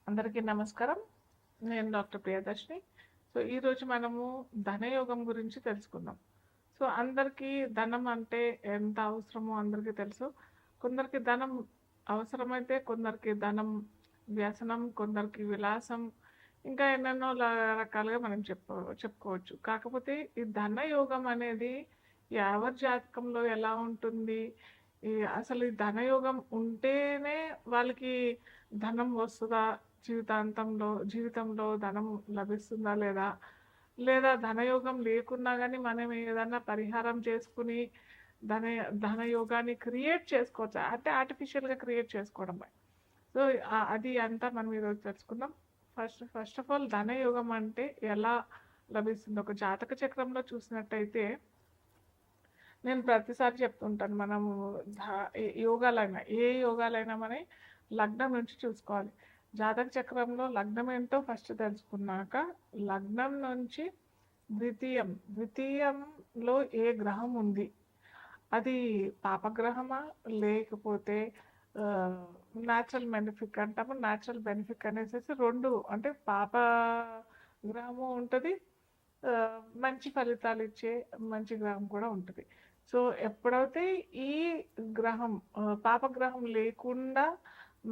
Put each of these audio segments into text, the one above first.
అందరికీ నమస్కారం. నేను డాక్టర్ ప్రియదర్శిని. సో, ఈరోజు మనము ధనయోగం గురించి తెలుసుకుందాం. సో, అందరికీ ధనం అంటే ఎంత అవసరమో అందరికీ తెలుసు. కొందరికి ధనం అవసరమైతే, కొందరికి ధనం వ్యసనం, కొందరికి విలాసం, ఇంకా ఎన్నెన్నో రకాలుగా మనం చెప్పుకోవచ్చు. కాకపోతే ఈ ధనయోగం అనేది ఎవరి జాతకంలో ఎలా ఉంటుంది? అసలు ఈ ధనయోగం ఉంటేనే వాళ్ళకి ధనం వస్తదా? జీవితంలో ధనం లభిస్తుందా లేదా? లేదా ధనయోగం లేకున్నా గానీ మనం ఏదన్నా పరిహారం చేసుకుని ధన ధనయోగాన్ని క్రియేట్ చేసుకోవచ్చా? అంటే ఆర్టిఫిషియల్‌గా క్రియేట్ చేసుకోవడమే. సో, అది అంతా మనం ఈరోజు తెలుసుకుందాం. ఫస్ట్ ఆఫ్ ఆల్ ధనయోగం అంటే ఎలా లభిస్తుంది? ఒక జాతక చక్రంలో చూసినట్టయితే నేను ప్రతిసారి చెప్తుంటాను. మనము యోగాలైనా మన లగ్నం నుంచి చూసుకోవాలి. జాతక చక్రంలో లగ్నం ఏంటో ఫస్ట్ తెలుసుకున్నాక, లగ్నం నుంచి ద్వితీయంలో ఏ గ్రహం ఉంది, అది పాపగ్రహమా లేకపోతే న్యాచురల్ బెనిఫిక్ అంటాము. న్యాచురల్ బెనిఫిక్ అనేసి రెండు, అంటే పాప గ్రహము ఉంటుంది, మంచి ఫలితాలు ఇచ్చే మంచి గ్రహం కూడా ఉంటుంది. సో, ఎప్పుడైతే ఈ గ్రహం పాపగ్రహం లేకుండా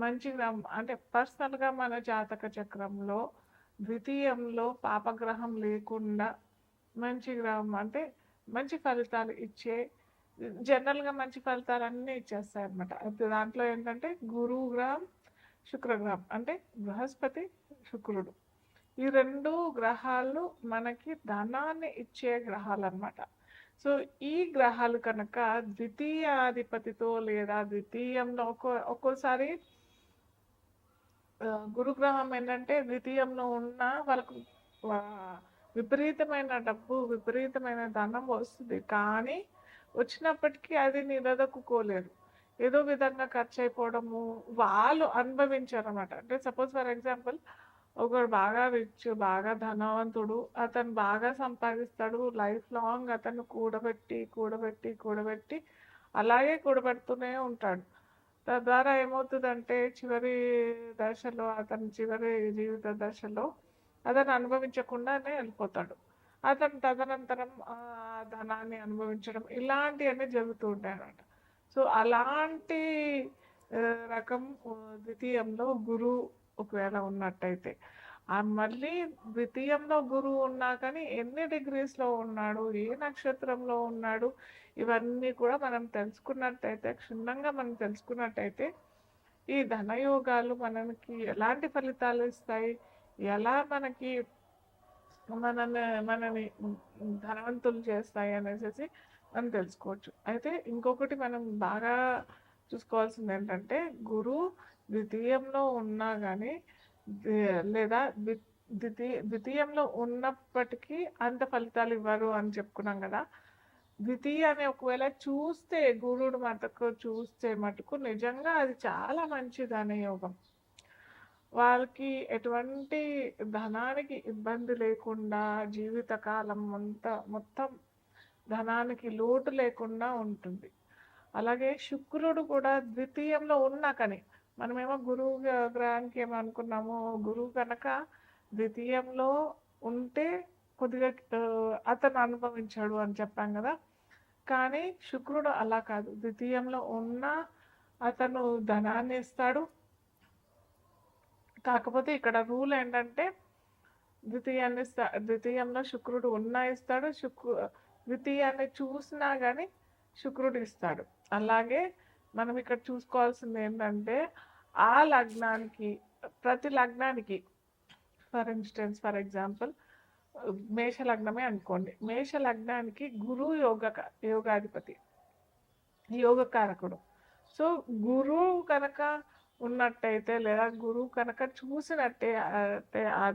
మంచి గ్రహం, అంటే పర్సనల్గా మన జాతక చక్రంలో ద్వితీయంలో పాపగ్రహం లేకుండా మంచి గ్రహం, అంటే మంచి ఫలితాలు ఇచ్చే, జనరల్గా మంచి ఫలితాలన్నీ ఇచ్చేస్తాయి అన్నమాట. దాంట్లో ఏంటంటే గురువు గ్రహం, శుక్రగ్రహం, అంటే బృహస్పతి, శుక్రుడు, ఈ రెండు గ్రహాలు మనకి ధనాన్ని ఇచ్చే గ్రహాలు అన్నమాట. సో, ఈ గ్రహాలు కనుక ద్వితీయాధిపతితో లేదా ద్వితీయంలో ఒక్కోసారి గురుగ్రహం ఏంటంటే ద్వితీయంలో ఉన్న వాళ్ళకు విపరీతమైన డబ్బు, విపరీతమైన ధనం వస్తుంది. కానీ వచ్చినప్పటికీ అది నిలదొక్కుకోలేరు. ఏదో విధంగా ఖర్చు అయిపోవడము, వాళ్ళు అనుభవించారు అనమాట. అంటే సపోజ్ ఫర్ ఎగ్జాంపుల్, ఒకడు బాగా రిచ్, బాగా ధనవంతుడు, అతను బాగా సంపాదిస్తాడు. లైఫ్ లాంగ్ అతను కూడబెట్టి కూడబెట్టి కూడబెట్టి అలాగే కూడబెడుతూనే ఉంటాడు. తద్వారా ఏమవుతుందంటే చివరి జీవిత దశలో అతను అనుభవించకుండానే వెళ్ళిపోతాడు. అతను తదనంతరం ధనాన్ని అనుభవించడం ఇలాంటివన్నీ జరుగుతూ ఉంటాయి అన్నమాట. సో, అలాంటి రకం ద్వితీయంలో గురువు ఒకవేళ ఉన్నట్టయితే, మళ్ళీ ద్వితీయంలో గురువు ఉన్నా కానీ ఎన్ని డిగ్రీస్లో ఉన్నాడు, ఏ నక్షత్రంలో ఉన్నాడు, ఇవన్నీ కూడా మనం తెలుసుకున్నట్టయితే, క్షుణ్ణంగా మనం తెలుసుకున్నట్టయితే, ఈ ధనయోగాలు మనకి ఎలాంటి ఫలితాలు ఇస్తాయి, ఎలా మనని ధనవంతులు చేస్తాయి అనేసి మనం తెలుసుకోవచ్చు. అయితే ఇంకొకటి మనం బాగా చూసుకోవాల్సింది ఏంటంటే, గురువు ద్వితీయంలో ఉన్నా కానీ లేదా ద్వితీయంలో ఉన్నప్పటికీ అంత ఫలితాలు ఇవ్వరు అని చెప్పుకున్నాం కదా. ద్వితీయాన్ని ఒకవేళ చూస్తే, గురుడు చూస్తే మటుకు నిజంగా అది చాలా మంచి ధనయోగం. వాళ్ళకి ఎటువంటి ధనానికి ఇబ్బంది లేకుండా జీవితకాలం మొత్తం ధనానికి లోటు లేకుండా ఉంటుంది. అలాగే శుక్రుడు కూడా ద్వితీయంలో ఉన్నా కానీ, మనమేమో గురువు గ్రహానికి ఏమనుకున్నాము, గురువు కనుక ద్వితీయంలో ఉంటే కొద్దిగా అతను అనుభవించాడు అని చెప్పాం కదా. కానీ శుక్రుడు అలా కాదు, ద్వితీయంలో ఉన్న అతను ధనాన్ని ఇస్తాడు. కాకపోతే ఇక్కడ రూల్ ఏంటంటే, ద్వితీయంలో శుక్రుడు ఉన్నా ఇస్తాడు, ద్వితీయాన్ని చూసినా కానీ శుక్రుడు ఇస్తాడు. అలాగే మనం ఇక్కడ చూసుకోవాల్సింది ఏంటంటే, ఆ లగ్నానికి, ప్రతి లగ్నానికి, ఫర్ ఎగ్జాంపుల్ మేష లగ్నమే అనుకోండి. మేష లగ్నానికి గురువు యోగాధిపతి, యోగకారకుడు. సో, గురువు కనుక ఉన్నట్టయితే లేదా గురువు కనుక చూసినట్టే, అంటే ఆ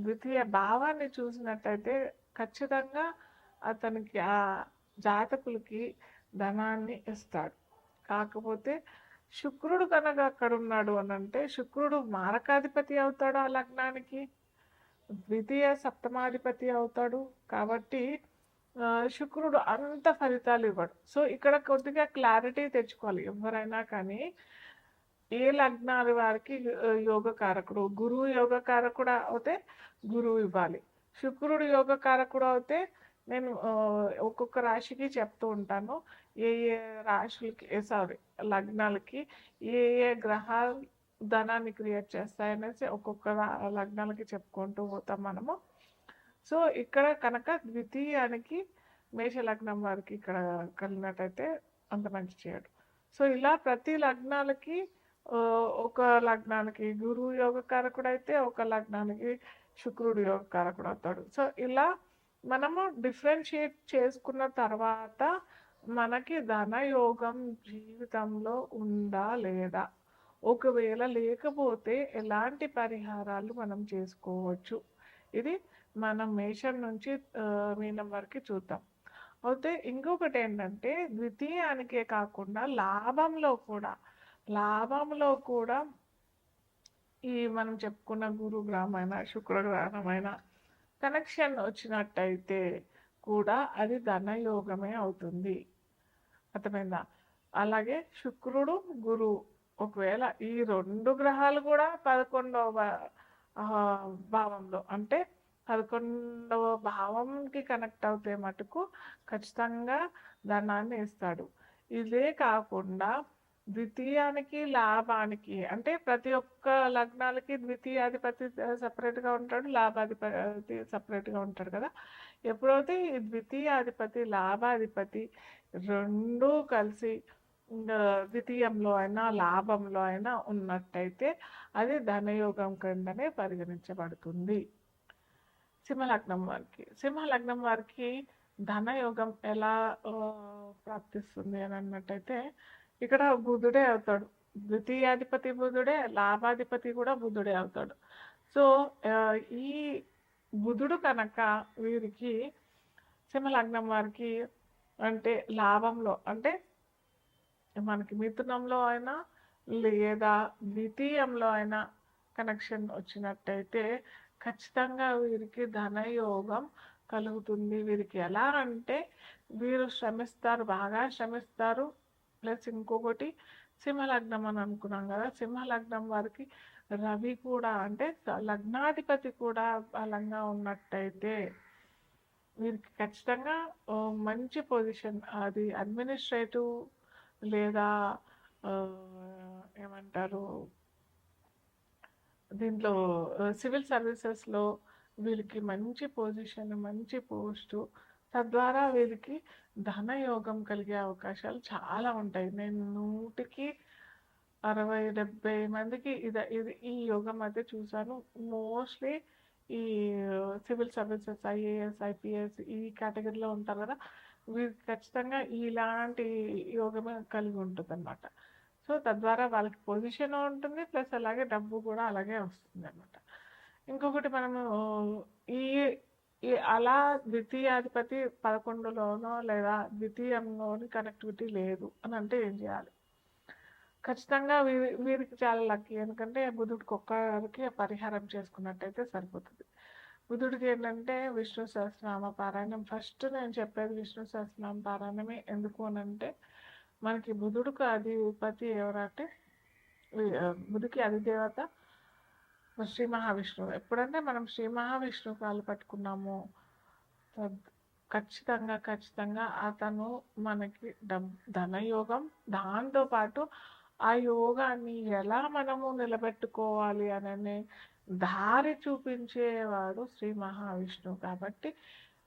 ద్వితీయ భావాన్ని చూసినట్టయితే ఖచ్చితంగా అతనికి, ఆ జాతకులకి ధనాన్ని ఇస్తాడు. కాకపోతే శుక్రుడు కనుక అక్కడ ఉన్నాడు అని అంటే, శుక్రుడు మారకాధిపతి అవుతాడు ఆ లగ్నానికి, ద్వితీయ సప్తమాధిపతి అవుతాడు. కాబట్టి శుక్రుడు అంత ఫలితాలు ఇవ్వడు. సో, ఇక్కడ కొద్దిగా క్లారిటీ తెచ్చుకోవాలి ఎవరైనా కానీ. ఏ లగ్నాల వారికి యోగ కారకుడు, గురువు యోగ కారకుడు అవుతే గురువు ఇవ్వాలి. శుక్రుడు యోగ కారకుడు అవుతే నేను ఒక్కొక్క రాశికి చెప్తూ ఉంటాను, ఏ ఏ రాశులకి సారీ లగ్నాలకి ఏ ఏ గ్రహాలు ధనాన్ని క్రియేట్ చేస్తాయనేసి ఒక్కొక్క లగ్నాలకి చెప్పుకుంటూ పోతాం మనము. సో ఇక్కడ కనుక ద్వితీయానికి మేష లగ్నం వారికి ఇక్కడ కలిగినట్టయితే అంత మంచి చేయడు. సో ఇలా ప్రతి లగ్నాలకి ఒక లగ్నానికి గురువు యోగ కారకుడు అయితే ఒక లగ్నానికి శుక్రుడు యోగ కారకుడు అవుతాడు. సో ఇలా మనము డిఫరెన్షియేట్ చేసుకున్న తర్వాత మనకి ధనయోగం జీవితంలో ఉందా లేదా, ఒకవేళ లేకపోతే ఎలాంటి పరిహారాలు మనం చేసుకోవచ్చు, ఇది మనం మేషం నుంచి మీనం వరకు చూద్దాం. అయితే ఇంకొకటి ఏంటంటే ద్వితీయానికే కాకుండా లాభంలో కూడా ఈ మనం చెప్పుకున్న గురు గ్రహమైన శుక్రగ్రహమైన కనెక్షన్ వచ్చినట్టయితే కూడా అది ధనయోగమే అవుతుంది. అర్థమైందా? అలాగే శుక్రుడు గురువు ఒకవేళ ఈ రెండు గ్రహాలు కూడా 11వ భావంలో అంటే 11వ భావంకి కనెక్ట్ అవుతే మటుకు ఖచ్చితంగా ధనాన్ని ఇస్తాడు. ఇదే కాకుండా ద్వితీయానికి లాభానికి అంటే ప్రతి ఒక్క లగ్నాలకి ద్వితీయాధిపతి సపరేట్గా ఉంటాడు, లాభాధిపతి సపరేట్గా ఉంటాడు కదా. ఎప్పుడైతే ఈ ద్వితీయాధిపతి లాభాధిపతి రెండూ కలిసి ద్వితీయంలో అయినా లాభంలో అయినా ఉన్నట్టయితే అది ధనయోగం కిందనే పరిగణించబడుతుంది. సింహలగ్నం వారికి ధనయోగం ఎలా ప్రాప్తిస్తుంది అని అన్నట్టయితే ఇక్కడ బుధుడే అవుతాడు. ద్వితీయాధిపతి బుధుడే, లాభాధిపతి కూడా బుధుడే అవుతాడు. సో ఈ బుధుడు కనుక వీరికి సింహలగ్నం వారికి అంటే లాభంలో అంటే మనకి మిథునంలో అయినా లేదా ద్వితీయంలో అయినా కనెక్షన్ వచ్చినట్టయితే ఖచ్చితంగా వీరికి ధనయోగం కలుగుతుంది. వీరికి ఎలా అంటే వీరు శ్రమిస్తారు, బాగా శ్రమిస్తారు. ప్లస్ ఇంకొకటి సింహలగ్నం అని అనుకున్నాం కదా, సింహలగ్నం వారికి రవి కూడా అంటే లగ్నాధిపతి కూడా బలంగా ఉన్నట్టయితే వీరికి ఖచ్చితంగా మంచి పొజిషన్, అది అడ్మినిస్ట్రేటివ్ లేదా ఏమంటారు దీంట్లో సివిల్ సర్వీసెస్లో వీరికి మంచి పొజిషన్, మంచి పోస్టు, తద్వారా వీరికి ధనయోగం కలిగే అవకాశాలు చాలా ఉంటాయి. నేను 100కి 60-70 మందికి ఇది ఈ యోగం అయితే చూశాను. మోస్ట్లీ ఈ సివిల్ సర్వీసెస్, ఐఏఎస్, ఐపీఎస్ ఈ కేటగిరీలో ఉంటారు కదా, వీరికి ఖచ్చితంగా ఇలాంటి యోగమే కలిగి ఉంటుంది అన్నమాట. సో తద్వారా వాళ్ళకి పొజిషన్ ఉంటుంది, ప్లస్ అలాగే డబ్బు కూడా అలాగే వస్తుంది అన్నమాట. ఇంకొకటి మనము ఈ అలా ద్వితీయాధిపతి 11లోనో లేదా ద్వితీయంలోని కనెక్టివిటీ లేదు అని అంటే ఏం చేయాలి? ఖచ్చితంగా వీరికి చాలా లక్కీ, ఎందుకంటే బుధుడికి ఒక్కరికి పరిహారం చేసుకున్నట్టయితే సరిపోతుంది. బుధుడికి ఏంటంటే విష్ణు సహస్రనామ పారాయణం. ఫస్ట్ నేను చెప్పేది విష్ణు సహస్రనామ పారాయణమే. ఎందుకు అని అంటే మనకి బుధుడికి అధిపతి ఎవరంటే బుధుడికి అధిదేవత శ్రీ మహావిష్ణువు. ఎప్పుడంటే మనం శ్రీ మహావిష్ణువు కాళ్ళు పట్టుకున్నామో ఖచ్చితంగా అతను మనకి ధనయోగం, దాంతోపాటు ఆ యోగాన్ని ఎలా మనము నిలబెట్టుకోవాలి అనే దారి చూపించేవాడు శ్రీ మహావిష్ణువు. కాబట్టి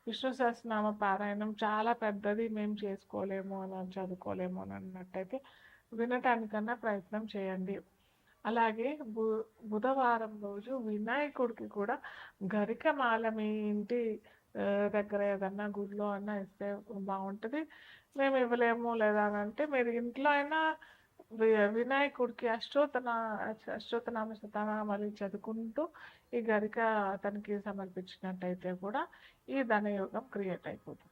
విష్ణు సహస్రనామ పారాయణం చాలా పెద్దది, మేము చేసుకోలేము అని చదువుకోలేము అని అన్నట్టయితే వినటానికన్నా ప్రయత్నం చేయండి. అలాగే బుధవారం రోజు వినాయకుడికి కూడా గరికమాల మీ ఇంటి దగ్గర ఏదన్నా గుడిలో అన్నా ఇస్తే బాగుంటుంది. మేము ఇవ్వలేము లేదా అంటే మీరు ఇంట్లో అయినా వినాయకుడికి అష్టోత్తనామ శతనామాలు చదువుకుంటూ ఈ గరిక అతనికి సమర్పించినట్టయితే కూడా ఈ ధనయోగం క్రియేట్ అయిపోతుంది.